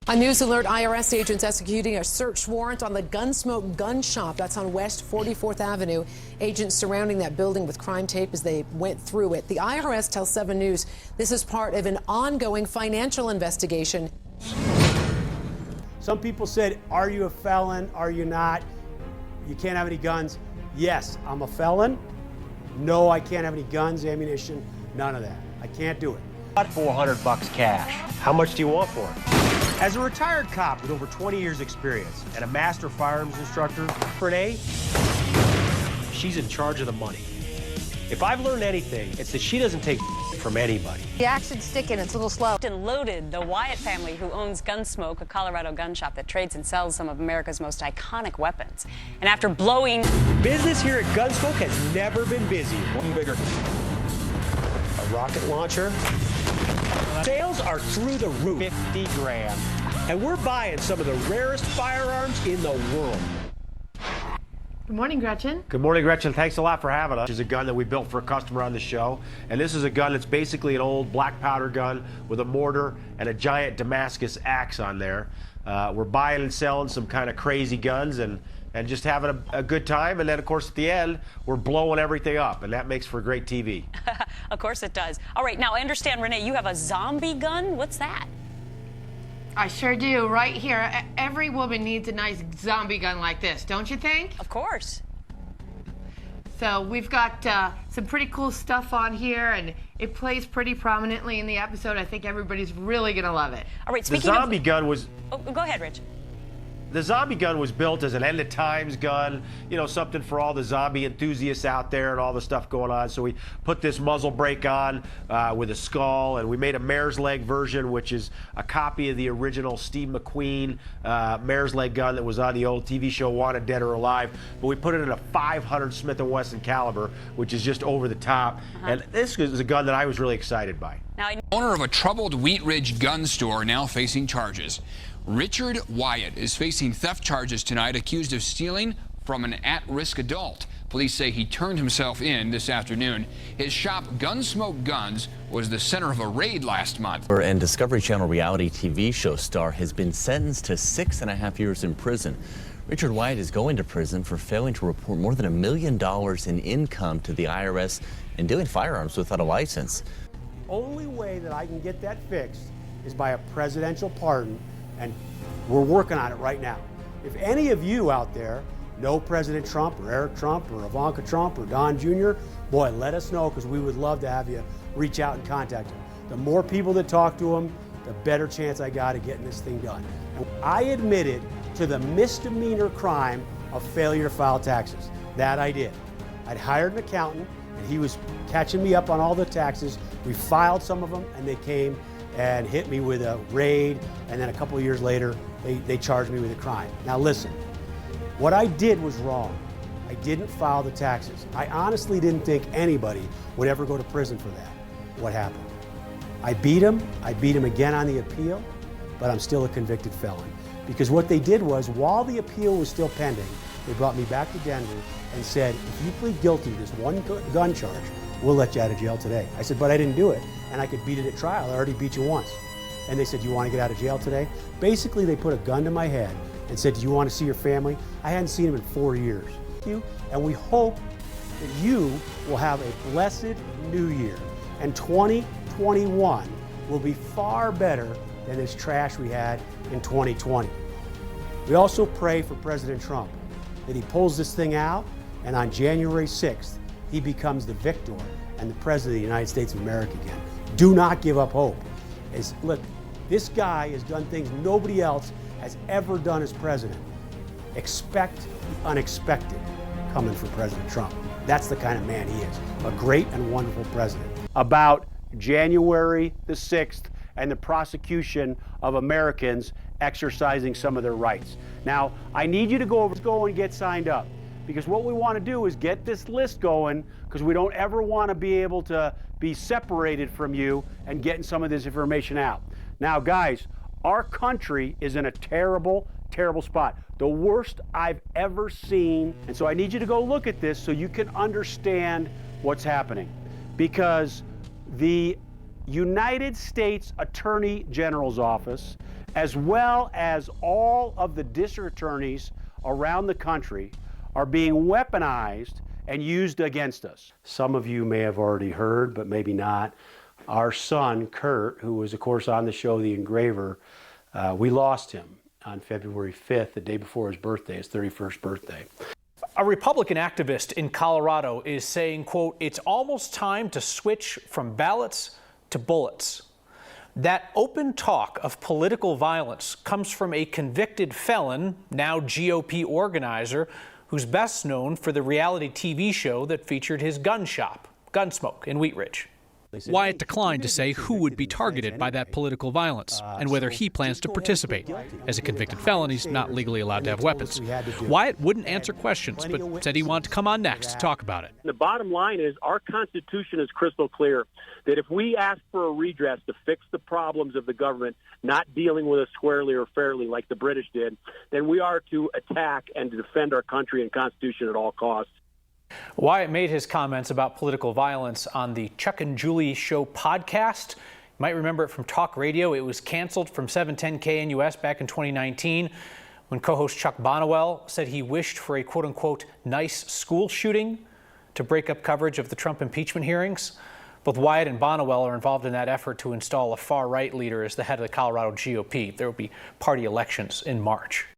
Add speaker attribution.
Speaker 1: A news alert, IRS agents executing a search warrant on the Gunsmoke gun shop. That's on West 44th Avenue. Agents surrounding that building with crime tape as they went through it. The IRS tells 7 News this is part of an ongoing financial investigation.
Speaker 2: Some people said, are you a felon? Are you not? You can't have any guns. Yes, I'm a felon. No, I can't have any guns, ammunition, none of that. I can't do it.
Speaker 3: About $400 cash.
Speaker 4: How much do you want for it?
Speaker 3: As a retired cop with over 20 years experience and a master firearms instructor, Renee, she's in charge of the money. If I've learned anything, it's that she doesn't take from anybody.
Speaker 5: The action's sticking, it's a little slow.
Speaker 6: And loaded the Wyatt family, who owns Gunsmoke, a Colorado gun shop that trades and sells some of America's most iconic weapons. And after blowing...
Speaker 3: Business here at Gunsmoke has never been busier. One bigger. A rocket launcher. Sales are through the roof. 50 grand. And we're buying some of the rarest firearms in the world.
Speaker 5: Good morning, Gretchen.
Speaker 4: Good morning, Gretchen. Thanks a lot for having us. This is a gun that we built for a customer on the show. And this is a gun that's basically an old black powder gun with a mortar and a giant Damascus axe on there. We're buying and selling some kind of crazy guns and just having a good time. And then, of course, at the end, we're blowing everything up. And that makes for great TV.
Speaker 6: Of course it does. All right, now I understand, Renee, you have a zombie gun. What's that?
Speaker 5: I sure do, right here. Every woman needs a nice zombie gun like this, don't you think?
Speaker 6: Of course.
Speaker 5: So we've got some pretty cool stuff on here, and it plays pretty prominently in the episode. I think everybody's really going to love it.
Speaker 6: All right,
Speaker 4: The zombie gun was...
Speaker 6: Oh, go ahead, Rich.
Speaker 4: The zombie gun was built as an end-of-times gun, you know, something for all the zombie enthusiasts out there and all the stuff going on. So we put this muzzle brake on with a skull, and we made a mare's leg version, which is a copy of the original Steve McQueen mare's leg gun that was on the old TV show Wanted Dead or Alive. But we put it in a 500 Smith & Wesson caliber, which is just over the top. And this is a gun that I was really excited by.
Speaker 6: Now,
Speaker 7: Owner of a troubled Wheat Ridge gun store now facing charges. Richard Wyatt is facing theft charges tonight, accused of stealing from an at-risk adult. Police say he turned himself in this afternoon. His shop, Gunsmoke Guns, was the center of a raid last month.
Speaker 8: And Discovery Channel reality TV show star has been sentenced to 6.5 years in prison. Richard Wyatt is going to prison for failing to report more than $1 million in income to the IRS and dealing firearms without a license.
Speaker 2: Only way that I can get that fixed is by a presidential pardon, and we're working on it right now. If any of you out there know President Trump or Eric Trump or Ivanka Trump or Don Jr., boy, let us know, because we would love to have you reach out and contact him. The more people that talk to him, the better chance I got of getting this thing done. And I admitted to the misdemeanor crime of failure to file taxes. That I did. I'd hired an accountant, and he was catching me up on all the taxes. We filed some of them, and they came and hit me with a raid, and then a couple of years later, they charged me with a crime. Now listen, what I did was wrong. I didn't file the taxes. I honestly didn't think anybody would ever go to prison for that. What happened? I beat him again on the appeal, but I'm still a convicted felon. Because what they did was, while the appeal was still pending, they brought me back to Denver and said, if you plead guilty to this one gun charge, we'll let you out of jail today. I said, but I didn't do it, and I could beat it at trial. I already beat you once. And they said, you want to get out of jail today? Basically, they put a gun to my head and said, do you want to see your family? I hadn't seen them in 4 years. And we hope that you will have a blessed new year. And 2021 will be far better than this trash we had in 2020. We also pray for President Trump, that he pulls this thing out, and on January 6th, he becomes the victor and the President of the United States of America again. Do not give up hope. Look, this guy has done things nobody else has ever done as president. Expect the unexpected coming from President Trump. That's the kind of man he is, a great and wonderful president. About January the 6th and the prosecution of Americans exercising some of their rights. Now, I need you to go and get signed up, because what we want to do is get this list going, because we don't ever want to be able to be separated from you and getting some of this information out. Now, guys, our country is in a terrible, terrible spot. The worst I've ever seen. And so I need you to go look at this so you can understand what's happening. Because the United States Attorney General's office as well as all of the district attorneys around the country, are being weaponized and used against us. Some of you may have already heard, but maybe not. Our son, Kurt, who was, of course, on the show The Engraver, we lost him on February 5th, the day before his birthday, his 31st birthday.
Speaker 9: A Republican activist in Colorado is saying, quote, "It's almost time to switch from ballots to bullets." That open talk of political violence comes from a convicted felon, now GOP organizer, who's best known for the reality TV show that featured his gun shop, Gunsmoke, in Wheat Ridge.
Speaker 10: Wyatt declined to say who would be targeted by that political violence and whether he plans to participate. As a convicted felon, he's not legally allowed to have weapons. Wyatt wouldn't answer questions, but said he wanted to come on next to talk about it.
Speaker 11: The bottom line is our Constitution is crystal clear that if we ask for a redress to fix the problems of the government not dealing with us squarely or fairly like the British did, then we are to attack and to defend our country and Constitution at all costs.
Speaker 9: Wyatt made his comments about political violence on the Chuck and Julie Show podcast. You might remember it from talk radio. It was canceled from 710 KNUS back in 2019 when co-host Chuck Bonnewell said he wished for a quote-unquote nice school shooting to break up coverage of the Trump impeachment hearings. Both Wyatt and Bonnewell are involved in that effort to install a far-right leader as the head of the Colorado GOP. There will be party elections in March.